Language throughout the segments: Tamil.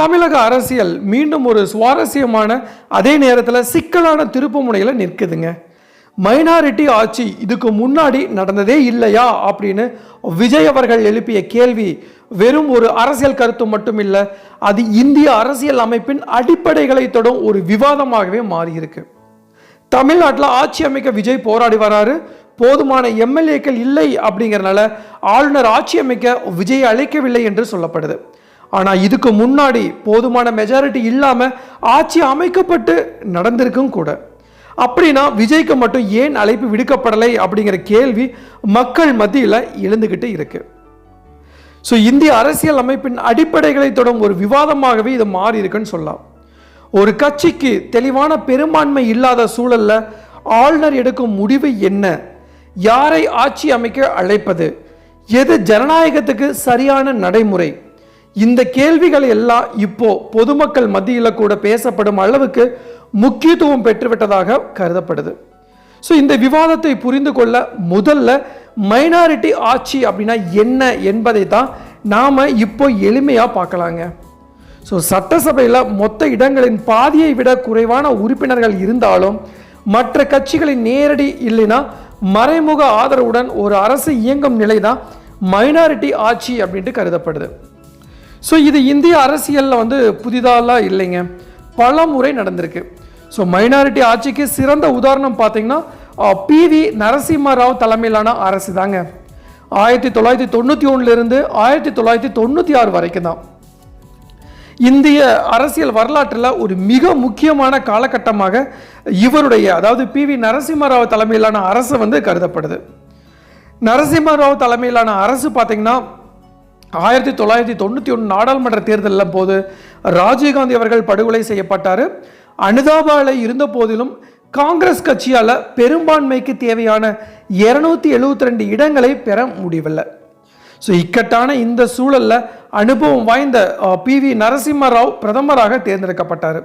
தமிழக அரசியல் மீண்டும் ஒரு சுவாரஸ்யமான அதே நேரத்தில் சிக்கலான திருப்பு முனையில் நிற்குதுங்க. மைனாரிட்டி ஆட்சி இதுக்கு முன்னாடி நடந்ததே இல்லையா அப்படின்னு விஜய் அவர்கள் எழுப்பிய கேள்வி வெறும் ஒரு அரசியல் கருத்து மட்டும் இல்லை, அது இந்திய அரசியல் அமைப்பின் அடிப்படைகளை தொடும் ஒரு விவாதமாகவே மாறியிருக்கு. தமிழ்நாட்டில் ஆட்சி அமைக்க விஜய் போராடி வராரு. போதுமான எம்எல்ஏக்கள் இல்லை அப்படிங்கிறனால ஆளுநர் ஆட்சி அமைக்க விஜய் அழைக்கவில்லை என்று சொல்லப்படுது. ஆனால் இதுக்கு முன்னாடி போதுமான மெஜாரிட்டி இல்லாமல் ஆட்சி அமைக்கப்பட்டு நடந்திருக்கும் கூட. அப்படின்னா விஜய்க்கு மட்டும் ஏன் அழைப்பு விடுக்கப்படலை அப்படிங்கிற கேள்வி மக்கள் மத்தியில் எழுந்துகிட்டு இருக்கு. ஸோ இந்திய அரசியல் அமைப்பின் அடிப்படைகளை தொடும் ஒரு விவாதமாகவே இது மாறி இருக்குன்னு சொல்லலாம். ஒரு கட்சிக்கு தெளிவான பெரும்பான்மை இல்லாத சூழல்ல ஆளுநர் எடுக்கும் முடிவு என்ன, யாரை ஆட்சி அமைக்க அழைப்பது, எது ஜனநாயகத்துக்கு சரியான நடைமுறை, இந்த கேள்விகள் எல்லாம் இப்போ பொதுமக்கள் மத்தியில் கூட பேசப்படும் அளவுக்கு முக்கியத்துவம் பெற்றுவிட்டதாக கருதப்படுது. ஸோ இந்த விவாதத்தை புரிந்து கொள்ள முதல்ல மைனாரிட்டி ஆட்சி அப்படின்னா என்ன என்பதை தான் நாம் இப்போ எளிமையாக பார்க்கலாங்க. ஸோ சட்டசபையில் மொத்த இடங்களின் பாதியை விட குறைவான உறுப்பினர்கள் இருந்தாலும் மற்ற கட்சிகளின் நேரடி இல்லைன்னா மறைமுக ஆதரவுடன் ஒரு அரசு இயங்கும் நிலை தான் மைனாரிட்டி ஆட்சி அப்படின்ட்டு கருதப்படுது. ஸோ இது இந்திய அரசியலில் புதிதாலாம் இல்லைங்க, பல முறை நடந்திருக்கு. ஸோ மைனாரிட்டி ஆட்சிக்கு சிறந்த உதாரணம் பார்த்தீங்கன்னா PV நரசிம்ம ராவ் தலைமையிலான அரசு தாங்க. 1991 1996 வரைக்கும் தான் இந்திய அரசியல் வரலாற்றில் ஒரு மிக முக்கியமான காலகட்டமாக இவருடைய அதாவது PV நரசிம்ம ராவ் தலைமையிலான அரசு கருதப்படுது. நரசிம்ம ராவ் தலைமையிலான அரசு பார்த்தீங்கன்னா 1991 நாடாளுமன்ற தேர்தலில் போது ராஜீவ்காந்தி அவர்கள் படுகொலை செய்யப்பட்டார். அனுதாப அலை இருந்த போதிலும் காங்கிரஸ் கட்சியால் பெரும்பான்மைக்கு தேவையான 272 இடங்களை பெற முடியவில்லை. ஸோ இக்கட்டான இந்த சூழலில் அனுபவம் வாய்ந்த PV நரசிம்ம ராவ் பிரதமராக தேர்ந்தெடுக்கப்பட்டார்.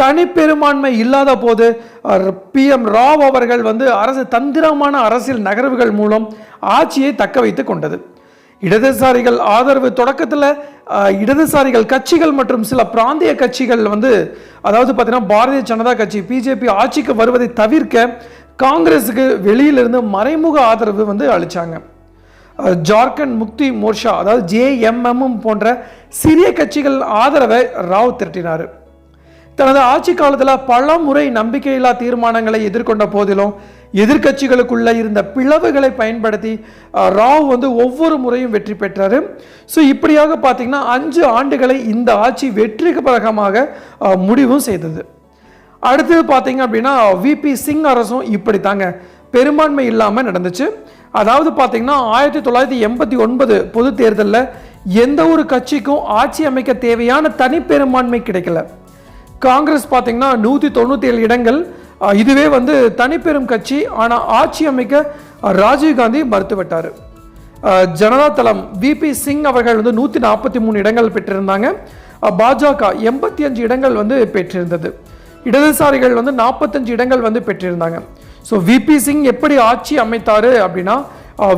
தனி பெரும்பான்மை இல்லாத போது PM ராவ் அவர்கள் அரசு தந்திரமான அரசியல் நகர்வுகள் மூலம் ஆட்சியை தக்க வைத்து கொண்டது. இடதுசாரிகள் ஆதரவு தொடக்கத்தில் இடதுசாரிகள் கட்சிகள் மற்றும் சில பிராந்திய கட்சிகள் அதாவது பார்த்தீங்கன்னா பாரதிய ஜனதா கட்சி BJP ஆட்சிக்கு வருவதை தவிர்க்க காங்கிரஸுக்கு வெளியிலிருந்து மறைமுக ஆதரவு அளித்தாங்க. ஜார்க்கண்ட் முக்தி மோர்ச்சா அதாவது JMM போன்ற சிறிய கட்சிகள் ஆதரவை ராவ் திரட்டினார். தனது ஆட்சி காலத்தில் பல முறை நம்பிக்கையில்லா தீர்மானங்களை எதிர்கொண்ட போதிலும் எதிர்கட்சிகளுக்குள்ள இருந்த பிளவுகளை பயன்படுத்தி ராவ் ஒவ்வொரு முறையும் வெற்றி பெற்றார். ஸோ இப்படியாக பார்த்தீங்கன்னா 5 ஆண்டுகளை இந்த ஆட்சி வெற்றிகரமாக முடிவும் செய்தது. அடுத்தது பார்த்தீங்க அப்படின்னா VP சிங் அரசும் இப்படி தாங்க பெரும்பான்மை இல்லாமல் நடந்துச்சு. அதாவது பார்த்தீங்கன்னா 1989 பொது தேர்தலில் எந்த ஒரு கட்சிக்கும் ஆட்சி அமைக்க தேவையான தனிப்பெரும்பான்மை கிடைக்கல. காங்கிரஸ் பார்த்தீங்கன்னா 197 இடங்கள், இதுவே தனிப்பெரும் கட்சி. ஆனால் ஆட்சி அமைக்க ராஜீவ்காந்தி மறுத்துவிட்டார். ஜனதா தளம் VP சிங் அவர்கள் 143 இடங்கள் பெற்றிருந்தாங்க. பாஜக 85 இடங்கள் பெற்றிருந்தது. இடதுசாரிகள் 45 இடங்கள் பெற்றிருந்தாங்க. ஸோ VP சிங் எப்படி ஆட்சி அமைத்தார் அப்படின்னா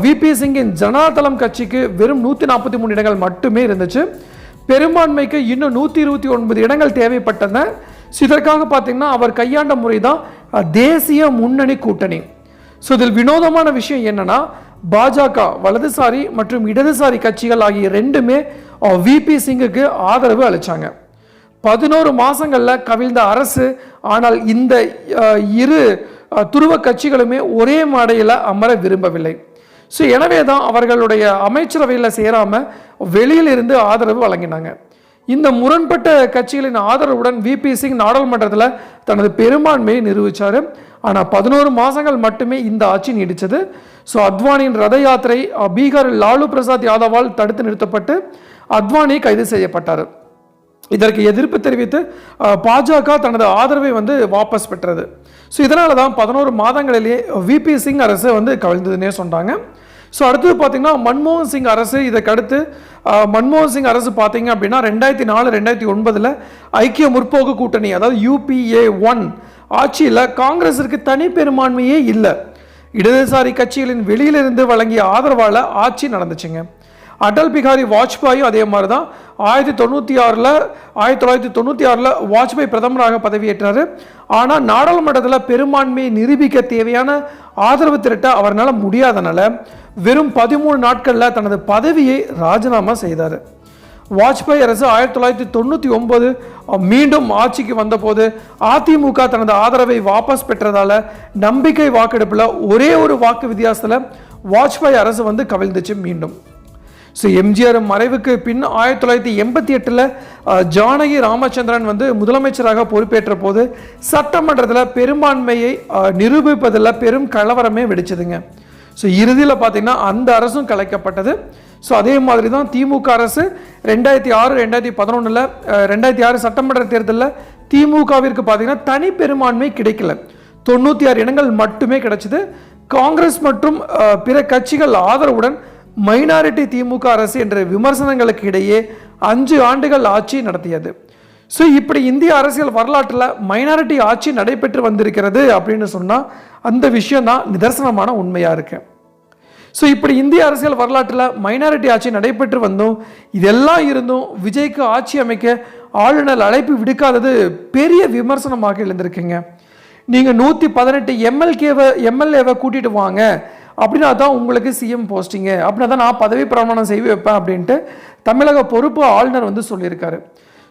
VP சிங்கின் ஜனதா தளம் கட்சிக்கு வெறும் 143 இடங்கள் மட்டுமே இருந்துச்சு. பெரும்பான்மைக்கு இன்னும் 129 இடங்கள் தேவைப்பட்டன. இதற்காக பார்த்தீங்கன்னா அவர் கையாண்ட முறை தான் தேசிய முன்னணி கூட்டணி. ஸோ இதில் வினோதமான விஷயம் என்னன்னா பாஜக வலதுசாரி மற்றும் இடதுசாரி கட்சிகள் ஆகிய ரெண்டுமே VP சிங்குக்கு ஆதரவு அளித்தாங்க. 11 மாதங்களில் கவிழ்ந்த அரசு. ஆனால் இந்த இரு துருவ கட்சிகளுமே ஒரே மேடையில் அமர விரும்பவில்லை. ஸோ எனவே தான் அவர்களுடைய அமைச்சரவையில் சேராமல் வெளியில் இருந்து ஆதரவு வழங்கினாங்க. இந்த முரண்பட்ட கட்சிகளின் ஆதரவுடன் VP சிங் நாடாளுமன்றத்தில் தனது பெரும்பான்மையை நிரூபித்தார். ஆனால் 11 மாதங்கள் மட்டுமே இந்த ஆட்சி நீடித்தது. ஸோ அத்வானியின் ரத யாத்திரை பீகாரில் லாலு பிரசாத் யாதவால் தடுத்து நிறுத்தப்பட்டு அத்வானி கைது செய்யப்பட்டார். இதற்கு எதிர்ப்பு தெரிவித்து பாஜக தனது ஆதரவை வாபஸ் பெற்றது. ஸோ இதனால தான் 11 மாதங்களிலேயே VP சிங் அரசு கவிழ்ந்ததுன்னே சொன்னாங்க. ஸோ அடுத்தது பார்த்தீங்கன்னா மன்மோகன் சிங் அரசு. இதற்கடுத்து மன்மோகன் சிங் அரசு பார்த்தீங்க அப்படின்னா 2004 2009 ஐக்கிய முற்போக்கு கூட்டணி அதாவது UPA 1 ஆட்சியில் காங்கிரஸிற்கு தனி பெரும்பான்மையே இல்லை. இடதுசாரி கட்சிகளின் வெளியிலிருந்து வழங்கிய ஆதரவால் ஆட்சி நடந்துச்சுங்க. அடல் பிகாரி வாஜ்பாயும் அதே மாதிரி தான் 1996 வாஜ்பாய் பிரதமராக பதவியேற்றார். ஆனால் நாடாளுமன்றத்தில் பெரும்பான்மையை நிரூபிக்க தேவையான ஆதரவு திரட்ட அவரால் முடியாதனால வெறும் 13 நாட்களில் தனது பதவியை ராஜினாமா செய்தார். வாஜ்பாய் அரசு 1999 மீண்டும் ஆட்சிக்கு வந்தபோது அதிமுக தனது ஆதரவை வாபஸ் பெற்றதால நம்பிக்கை வாக்கெடுப்பில் ஒரே ஒரு வாக்கு வித்தியாசத்தில் வாஜ்பாய் அரசு வந்து கவிழ்ந்துச்சு மீண்டும். ஸோ எம்ஜிஆர் மறைவுக்கு பின் 1988 ஜானகி ராமச்சந்திரன் வந்து முதலமைச்சராக பொறுப்பேற்ற போது சட்டமன்றத்தில் பெரும்பான்மையை நிரூபிப்பதில் பெரும் கலவரமே வெடிச்சதுங்க. ஸோ இறுதியில் பார்த்தீங்கன்னா அந்த அரசும் கலைக்கப்பட்டது. ஸோ அதே மாதிரி தான் திமுக அரசு 2006-2011 2006 சட்டமன்ற தேர்தலில் திமுகவிற்கு பார்த்தீங்கன்னா தனி பெரும்பான்மை கிடைக்கல, 96 இடங்கள் மட்டுமே கிடைச்சது. காங்கிரஸ் மற்றும் பிற கட்சிகள் ஆதரவுடன் மைனாரிட்டி திமுக அரசு என்ற விமர்சனங்களுக்கு இடையே 5 ஆண்டுகள் ஆட்சி நடத்தியது. ஸோ இப்படி இந்திய அரசியல் வரலாற்றில் மைனாரிட்டி ஆட்சி நடைபெற்று வந்திருக்கிறது அப்படின்னு சொன்னால் அந்த விஷயம் தான் நிதர்சனமான உண்மையாக இருக்கு. ஸோ இப்படி இந்திய அரசியல் வரலாற்றில் மைனாரிட்டி ஆட்சி நடைபெற்று வந்தோம், இதெல்லாம் இருந்தும் விஜய்க்கு ஆட்சி அமைக்க ஆளுநர் அழைப்பு விடுக்காதது பெரிய விமர்சனமாக எழுந்திருக்குங்க. நீங்கள் 118 எம்எல்ஏவை கூட்டிட்டு வாங்க அப்படின்னா தான் உங்களுக்கு சிஎம் போஸ்டிங்கு, அப்படின்னா தான் நான் பதவி பிரமாணம் செய்து வைப்பேன் அப்படின்ட்டு தமிழக பொறுப்பு ஆளுநர் வந்து சொல்லியிருக்காரு.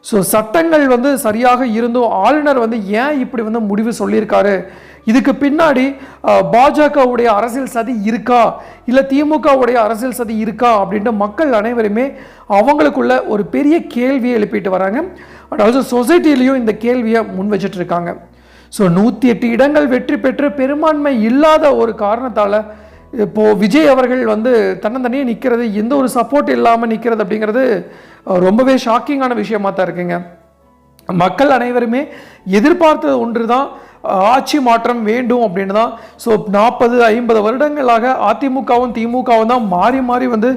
ஸோ சட்டங்கள் வந்து சரியாக இருந்தும் ஆளுநர் வந்து ஏன் இப்படி வந்து முடிவு சொல்லியிருக்காரு, இதுக்கு பின்னாடி பாஜகவுடைய அரசியல் சதி இருக்கா இல்லை திமுகவுடைய அரசியல் சதி இருக்கா அப்படின்ட்டு மக்கள் அனைவருமே அவங்களுக்குள்ள ஒரு பெரிய கேள்வியை எழுப்பிட்டு வராங்க. அண்ட் ஆல்சோ சொசைட்டிலையும் இந்த கேள்வியை முன் வச்சுட்டு இருக்காங்க. ஸோ 108 இடங்கள் வெற்றி பெற்று பெரும்பான்மை இல்லாத ஒரு காரணத்தால் இப்போது விஜய் அவர்கள் வந்து தன்னந்தனியே நிற்கிறது, எந்த ஒரு சப்போர்ட் இல்லாமல் நிற்கிறது அப்படிங்கிறது ரொம்பவே ஷாக்கிங்கான விஷயமாக தான் இருக்குங்க. மக்கள் அனைவருமே எதிர்பார்த்தது ஒன்று தான், ஆட்சி மாற்றம் வேண்டும் அப்படின்னு தான். ஸோ 40-50 வருடங்களாக அதிமுகவும் திமுகவும் தான் மாறி மாறி வந்து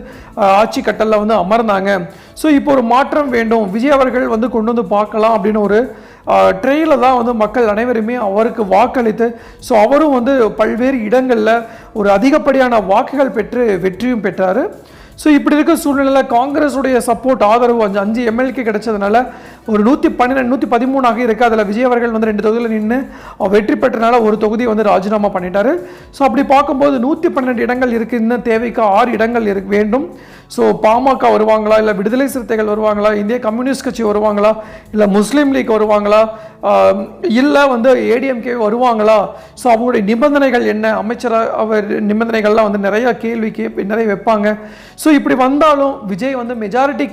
ஆட்சி கட்டலில் வந்து அமர்ந்தாங்க. ஸோ இப்போ ஒரு மாற்றம் வேண்டும், விஜய் அவர்கள் வந்து கொண்டு வந்து பார்க்கலாம் அப்படின்னு ஒரு ட்ரெயினில் தான் வந்து மக்கள் அனைவருமே அவருக்கு வாக்களித்து ஸோ அவரும் வந்து பல்வேறு இடங்களில் ஒரு அதிகப்படியான வாக்குகள் பெற்று வெற்றியும் பெற்றார். ஸோ இப்படி இருக்க சூழ்நிலையில் காங்கிரஸுடைய சப்போர்ட் ஆதரவு 5 எம்எல்ஏக்கு கிடைச்சதுனால ஒரு 113 இருக்குது. அதில் விஜய் அவர்கள் வந்து 2 தொகுதியில் நின்று வெற்றி பெற்றனால ஒரு தொகுதி வந்து ராஜினாமா பண்ணிட்டாரு. ஸோ அப்படி பார்க்கும்போது 112 இடங்கள் இருக்குது, இன்னும் தேவைக்கு 6 இடங்கள் வேண்டும். ஸோ பாமக வருவாங்களா, இல்லை விடுதலை சிறுத்தைகள் வருவாங்களா, இந்திய கம்யூனிஸ்ட் கட்சி வருவாங்களா, இல்லை முஸ்லீம் லீக் வருவாங்களா, இல்லை வந்து ஏடிஎம்கே வருவாங்களா, ஸோ அவங்களுடைய நிபந்தனைகள் என்ன, அமைச்சராக அவர் நிபந்தனைகள்லாம் வந்து நிறைய கேள்விக்கு நிறைய வைப்பாங்க. ஸோ இப்படி வந்தாலும் விஜய் வந்து மெஜாரிட்டி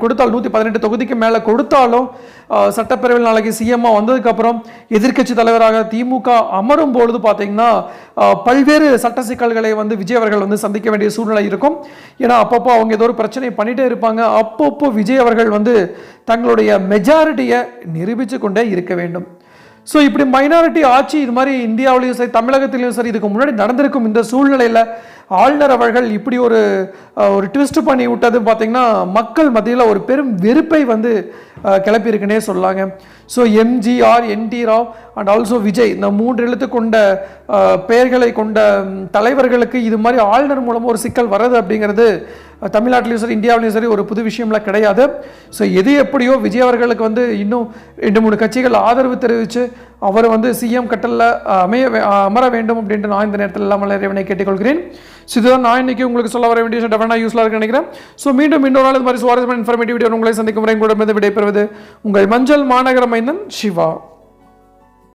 கொடுத்தாலும் 118 தொகுதிக்கு மேலே கொடுத்தாலும் சட்டப்பேரவையில் நாளைக்கு சிஎம்மாக வந்ததுக்கப்புறம் எதிர்க்கட்சி தலைவராக திமுக அமரும் பொழுது பார்த்தீங்கன்னா பல்வேறு சட்ட சிக்கல்களை வந்து விஜய் அவர்கள் வந்து சந்திக்க வேண்டிய சூழ்நிலை இருக்கும். ஏன்னா அப்பப்போ அவங்க ஏதோ ஒரு பிரச்சனை பண்ணிகிட்டே இருப்பாங்க. அப்பப்போ விஜய் அவர்கள் வந்து தங்களுடைய மெஜாரிட்டியை நிரூபித்து கொண்டே இருக்க வேண்டும். ஸோ இப்படி மைனாரிட்டி ஆட்சி இது மாதிரி இந்தியாவிலையும் சரி தமிழகத்திலையும் சரி இதுக்கு முன்னாடி நடந்திருக்கும். இந்த சூழ்நிலையில் ஆளுநர் அவர்கள் இப்படி ஒரு ட்விஸ்ட் பண்ணி விட்டது பார்த்திங்கன்னா மக்கள் மத்தியில் ஒரு பெரும் வெறுப்பை வந்து கிளப்பியிருக்குன்னே சொல்லாங்க. So MGR, NT Rao and also Vijay, இந்த 3 எழுத்து கொண்ட பெயர்களை கொண்ட தலைவர்களுக்கு இது மாதிரி ஆளுநர் மூலமாக ஒரு சிக்கல் வர்றது அப்படிங்கிறது தமிழ்நாட்டிலையும் சரி இந்தியாவிலையும் சரி ஒரு புது விஷயம்லாம் கிடையாது. ஸோ எது எப்படியோ விஜய் அவர்களுக்கு வந்து இன்னும் 2-3 கட்சிகள் ஆதரவு தெரிவித்து அவர் வந்து சிஎம் கட்டலில் அமர வேண்டும் அப்படின்ட்டு நான் இந்த நேரத்தில் எல்லாம் இறைவனை கேட்டுக்கொள்கிறேன். ஸோ இதுதான் நான் இன்னைக்கு உங்களுக்கு சொல்ல வர வேண்டிய டெஃபினட்டாக யூஸ்ஃபுல்லாக இருக்குன்னு நினைக்கிறேன். ஸோ மீண்டும் இன்னொரு நாள் இது மாதிரி சுவாரஸ்யமான இன்ஃபர்மேட்டிவ் வீடியோ உங்களை சந்திக்கும் வரை உங்களிடமிருந்து விடைபெறுவது உங்கள் மஞ்சள் மாநகர மைந்தன் சிவா.